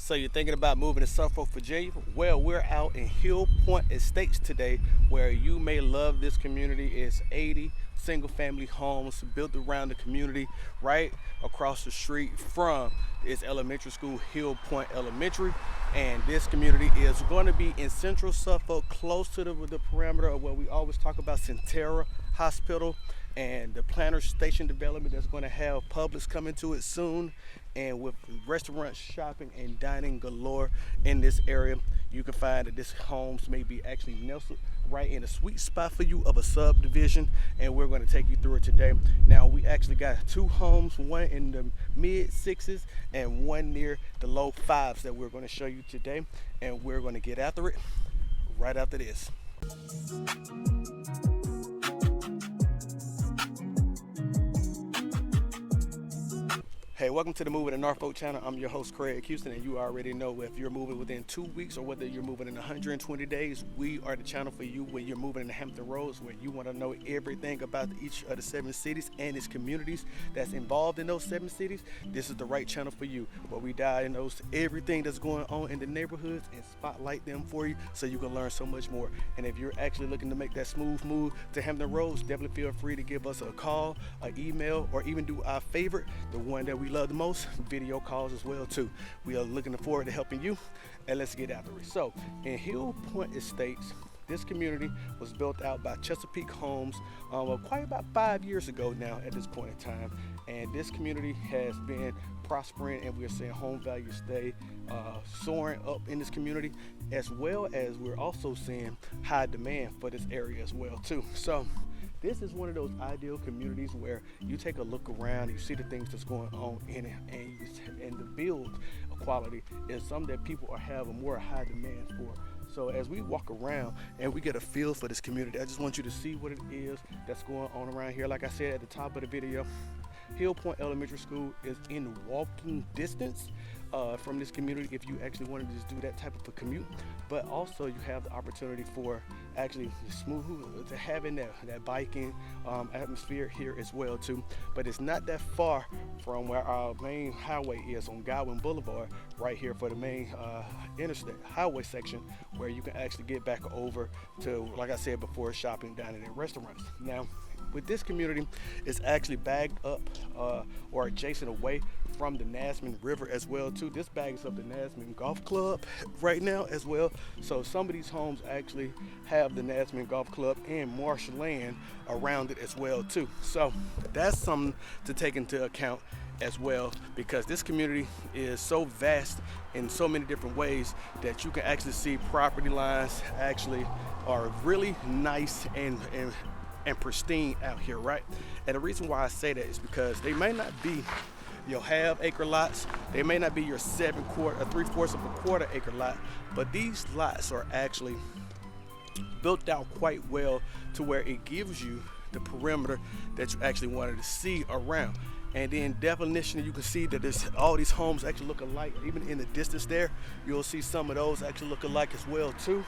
So you're thinking about moving to Suffolk, Virginia? Well, we're out in Hillpoint Estates today, where you may love this community. It's 80 single-family homes built around the community, right across the street from its elementary school, Hillpoint Elementary. And this community is going to be in central Suffolk, close to the perimeter of what we always talk about, Centera Hospital, and the Planner Station development that's going to have Publix coming to it soon, and with restaurants, shopping, and dining galore in this area. You can find that this homes may be actually nestled right in a sweet spot for you of a subdivision, and we're going to take you through it today. Now, we actually got two homes, one in the mid sixes and one near the low fives, that we're going to show you today, and we're going to get after it right after this. Hey, welcome to the Moving to NORFOLK channel. I'm your host, Craig Houston, and you already know if you're moving within 2 weeks or whether you're moving in 120 days, we are the channel for you. When you're moving in the Hampton Roads, where you want to know everything about each of the 7 cities and its communities that's involved in those 7 cities, this is the right channel for you, where we diagnose everything that's going on in the neighborhoods and spotlight them for you so you can learn so much more. And if you're actually looking to make that smooth move to Hampton Roads, definitely feel free to give us a call, an email, or even do our favorite, the one that we love the most, video calls as well too. We are looking forward to helping you, and let's get after it. So in Hillpoint Estates, this community was built out by Chesapeake Homes quite about 5 years ago now at this point in time, and this community has been prospering, and we're seeing home values stay soaring up in this community, as well as we're also seeing high demand for this area as well too. So this is one of those ideal communities where you take a look around, you see the things that's going on in it, and the build quality is something that people are having more high demand for. So as we walk around and we get a feel for this community, I just want you to see what it is that's going on around here. Like I said at the top of the video, Hillpoint Elementary School is in walking distance from this community if you actually wanted to just do that type of a commute. But also you have the opportunity for actually smooth to having that biking atmosphere here as well too. But it's not that far from where our main highway is on Godwin Boulevard, right here for the main interstate highway section, where you can actually get back over to, like I said before, shopping, dining, and restaurants. Now, with this community, it's actually bagged up or adjacent away from the Nasman River as well too. This bags up the Nasman Golf Club right now as well. So some of these homes actually have the Nasman Golf Club and marshland around it as well too. So that's something to take into account as well, because this community is so vast in so many different ways that you can actually see property lines actually are really nice and pristine out here, right? And the reason why I say that is because they may not be your half-acre lots, they may not be your 3/4 of a quarter acre lot, but these lots are actually built out quite well to where it gives you the perimeter that you actually wanted to see around. And then definition, you can see that all these homes actually look alike. Even in the distance there, you'll see some of those actually look alike as well too.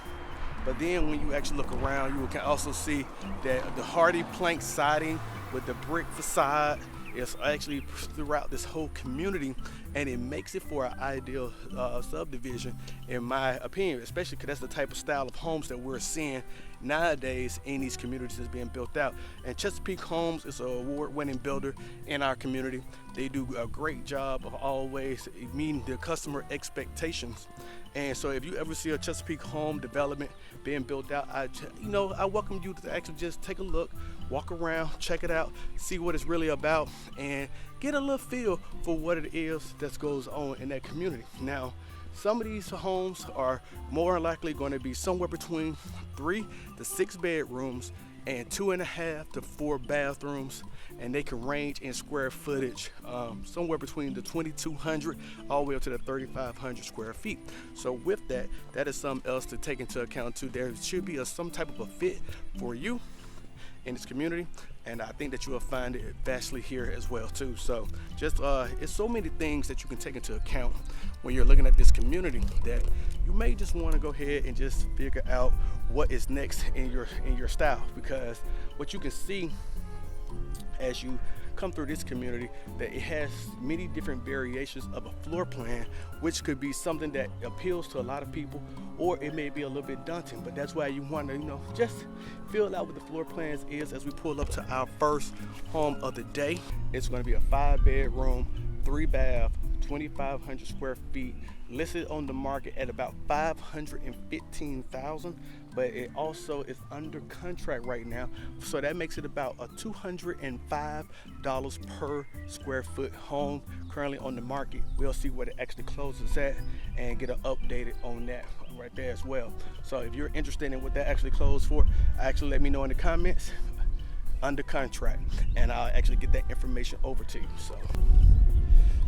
But then when you actually look around, you can also see that the hardy plank siding with the brick facade is actually throughout this whole community, and it makes it for an ideal subdivision, in my opinion, especially because that's the type of style of homes that we're seeing nowadays in these communities that's being built out. And Chesapeake Homes is an award-winning builder in our community. They do a great job of always meeting the customer expectations. And so if you ever see a Chesapeake home development being built out, I welcome you to actually just take a look, walk around, check it out, see what it's really about, and get a little feel for what it is that goes on in that community. Now, some of these homes are more likely going to be somewhere between 3 to 6 bedrooms and 2.5 to 4 bathrooms, and they can range in square footage somewhere between the 2,200 all the way up to the 3,500 square feet. So with that, that is something else to take into account too. There should be some type of a fit for you in this community, and I think that you will find it vastly here as well too. So just it's so many things that you can take into account when you're looking at this community, that you may just want to go ahead and just figure out what is next in your style, because what you can see as you come through this community that it has many different variations of a floor plan, which could be something that appeals to a lot of people, or it may be a little bit daunting. But that's why you want to, just feel out what the floor plans is as we pull up to our first home of the day. It's going to be a 5-bedroom, 3-bath, 2,500 square feet, listed on the market at about $515,000, but it also is under contract right now, so that makes it about a $205 per square foot home currently on the market. We'll see what it actually closes at and get an updated on that right there as well. So if you're interested in what that actually closed for, actually let me know in the comments. Under contract, and I'll actually get that information over to you.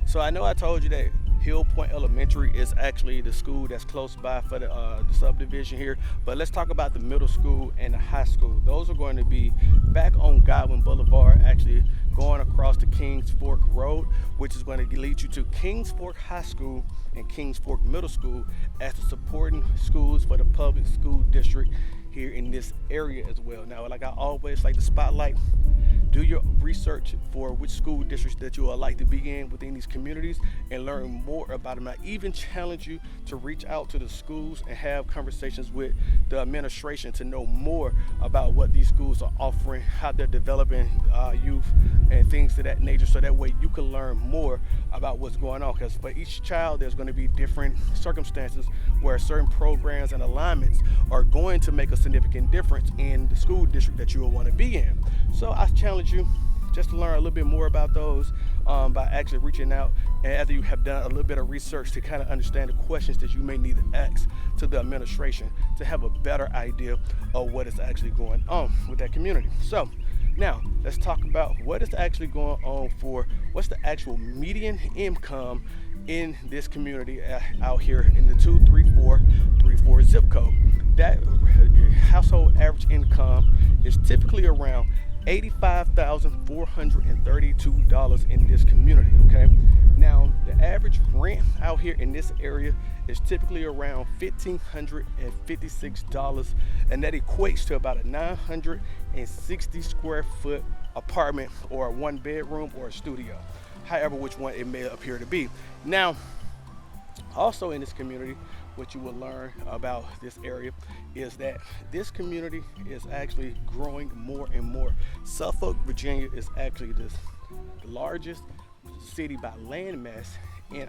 So I know I told you that Hillpoint Elementary is actually the school that's close by for the subdivision here, but let's talk about the middle school and the high school. Those are going to be back on Godwin Boulevard, actually going across the Kings Fork Road, which is going to lead you to Kings Fork High School and Kings Fork Middle School as the supporting schools for the public school district here in this area as well. Now, like I always like to spotlight, do your research for which school districts that you would like to be in within these communities and learn more about them. I even challenge you to reach out to the schools and have conversations with the administration to know more about what these schools are offering, how they're developing youth and things of that nature, so that way you can learn more about what's going on, because for each child there's going to be different circumstances where certain programs and alignments are going to make a significant difference in the school district that you will want to be in. So I challenge you just to learn a little bit more about those by actually reaching out, and after you have done a little bit of research to kind of understand the questions that you may need to ask to the administration to have a better idea of what is actually going on with that community. So now let's talk about what is actually going on for what's the actual median income in this community out here in the 23434 zip code. That household average income is typically around $85,432 in this community, okay? Now, the average rent out here in this area is typically around $1,556, and that equates to about a 960 square foot apartment or a 1-bedroom or a studio, however which one it may appear to be. Now, also in this community, what you will learn about this area is that this community is actually growing more and more. Suffolk, Virginia is actually the largest city by land mass in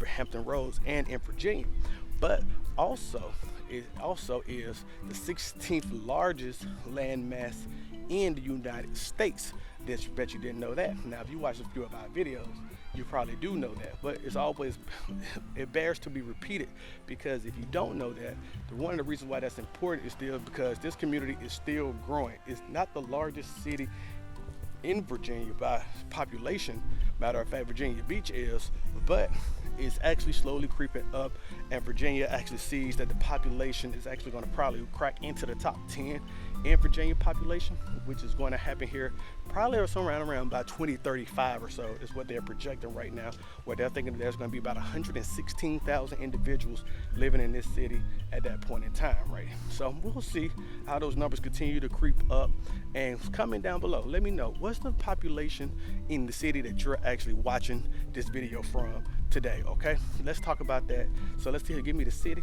Hampton Roads and in Virginia, but it also is the 16th largest land mass in the United States. Bet you didn't know that. Now, if you watch a few of our videos, you probably do know that, but it bears to be repeated, because if you don't know that, one of the reasons why that's important is still because this community is still growing. It's not the largest city in Virginia by population. Matter of fact, Virginia Beach is, but it's actually slowly creeping up, and Virginia actually sees that the population is actually going to probably crack into the top 10 in Virginia population, which is going to happen here probably somewhere around by 2035 or so is what they're projecting right now, where they're thinking there's going to be about 116,000 individuals living in this city at that point in time, right? So we'll see how those numbers continue to creep up. And comment down below, let me know, what's the population in the city that you're actually watching this video from today, okay? Let's talk about that. So let's give me the city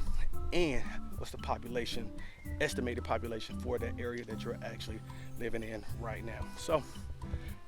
and what's the population, estimated population for that area that you're actually living in right now. So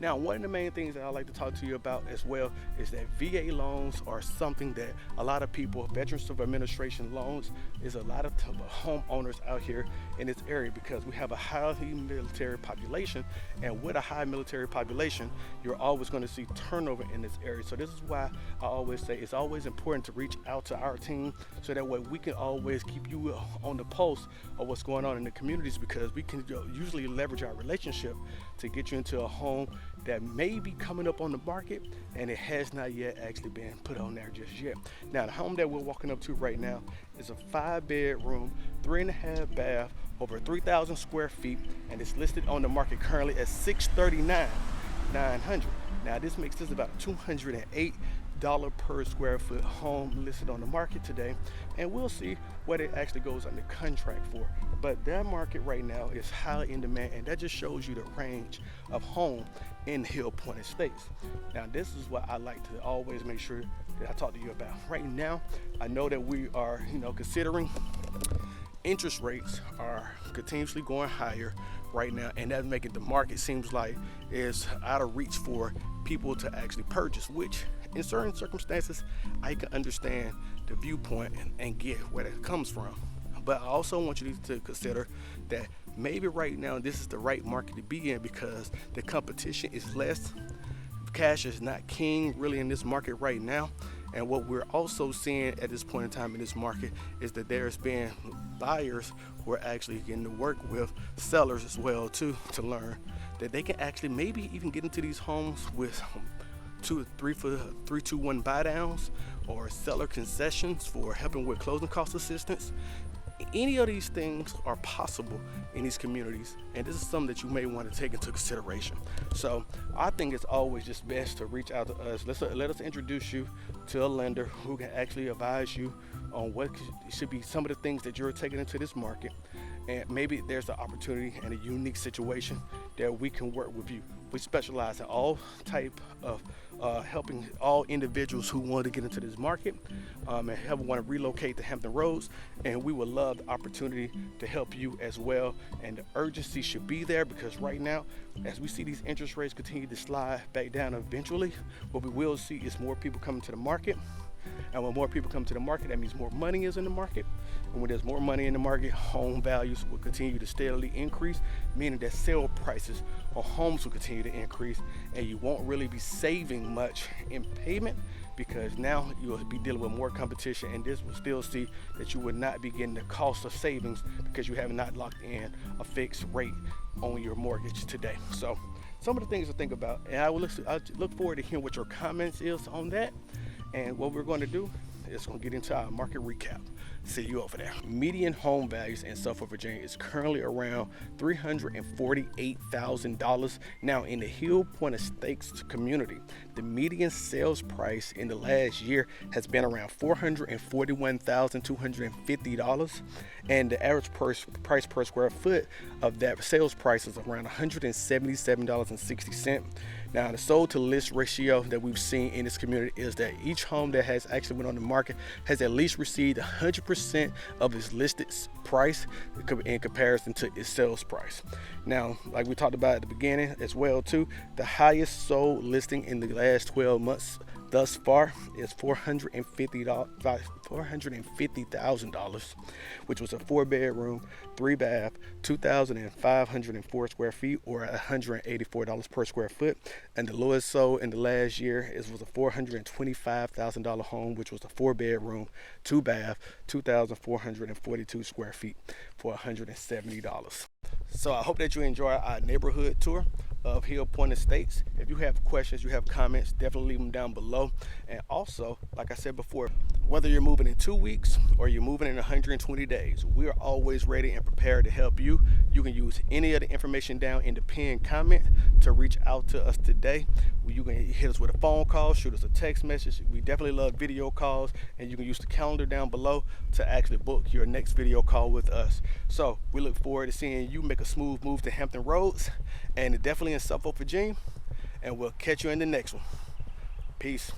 now, one of the main things that I like to talk to you about as well is that VA loans are something that a lot of people, Veterans of Administration loans, is a lot of homeowners out here in this area, because we have a highly military population, and with a high military population, you're always going to see turnover in this area. So this is why I always say it's always important to reach out to our team, so that way we can always keep you on the pulse of what's going on in the communities, because we can usually leverage our relationship to get you into a home that may be coming up on the market and it has not yet actually been put on there just yet. Now, the home that we're walking up to right now is a 5-bedroom, 3.5 bath, over 3,000 square feet, and it's listed on the market currently at $639,900. Now, this makes this about a $208 per square foot home listed on the market today, and we'll see what it actually goes under contract for. But that market right now is highly in demand, and that just shows you the range of home in Hillpoint Estates. Now, this is what I like to always make sure that I talk to you about. Right now, I know that we are, considering interest rates are continuously going higher right now, and that's making the market seems like it's out of reach for people to actually purchase, which in certain circumstances I can understand the viewpoint and get where that comes from. But I also want you to consider that maybe right now this is the right market to be in because the competition is less. Cash is not king really in this market right now. And what we're also seeing at this point in time in this market is that there's been buyers who are actually getting to work with sellers as well too, to learn that they can actually maybe even get into these homes with 3-2-1 buy downs or seller concessions for helping with closing cost assistance. Any of these things are possible in these communities, and this is something that you may want to take into consideration. So I think it's always just best to reach out to us. Let us introduce you to a lender who can actually advise you on what should be some of the things that you're taking into this market, and maybe there's an opportunity and a unique situation that we can work with you. We specialize in all type of helping all individuals who want to get into this market and want to relocate to Hampton Roads, and we would love the opportunity to help you as well. And the urgency should be there because right now, as we see these interest rates continue to slide back down eventually, what we will see is more people coming to the market. And when more people come to the market, that means more money is in the market. And when there's more money in the market, home values will continue to steadily increase, meaning that sale prices on homes will continue to increase, and you won't really be saving much in payment because now you will be dealing with more competition, and this will still see that you would not be getting the cost of savings because you have not locked in a fixed rate on your mortgage today. So some of the things to think about, and I look forward to hearing what your comments is on that. And what we're going to do is going to get into our market recap. See you over there. Median home values in Suffolk, Virginia is currently around $348,000. Now, in the Hillpoint Estates community, the median sales price in the last year has been around $441,250, and the average price per square foot of that sales price is around $177.60. Now, the sold to list ratio that we've seen in this community is that each home that has actually went on the market has at least received 100% of its listed price in comparison to its sales price. Now, like we talked about at the beginning as well too, the highest sold listing in the last 12 months thus far is $450,000, which was a 4-bedroom, 3-bath, 2,504 square feet, or $184 per square foot. And the lowest sold in the last year was a $425,000 home, which was a 4-bedroom, 2-bath, 2,442 square feet for $170. So I hope that you enjoy our neighborhood tour of Hillpoint Estates. If you have questions, you have comments, definitely leave them down below. And also, like I said before, whether you're moving in 2 weeks or you're moving in 120 days, we are always ready and prepared to help you. You can use any of the information down in the pinned comment to reach out to us today. You can hit us with a phone call, shoot us a text message. We definitely love video calls, and you can use the calendar down below to actually book your next video call with us. So we look forward to seeing you make a smooth move to Hampton Roads, and definitely in Suffolk, Virginia, and we'll catch you in the next one. Peace.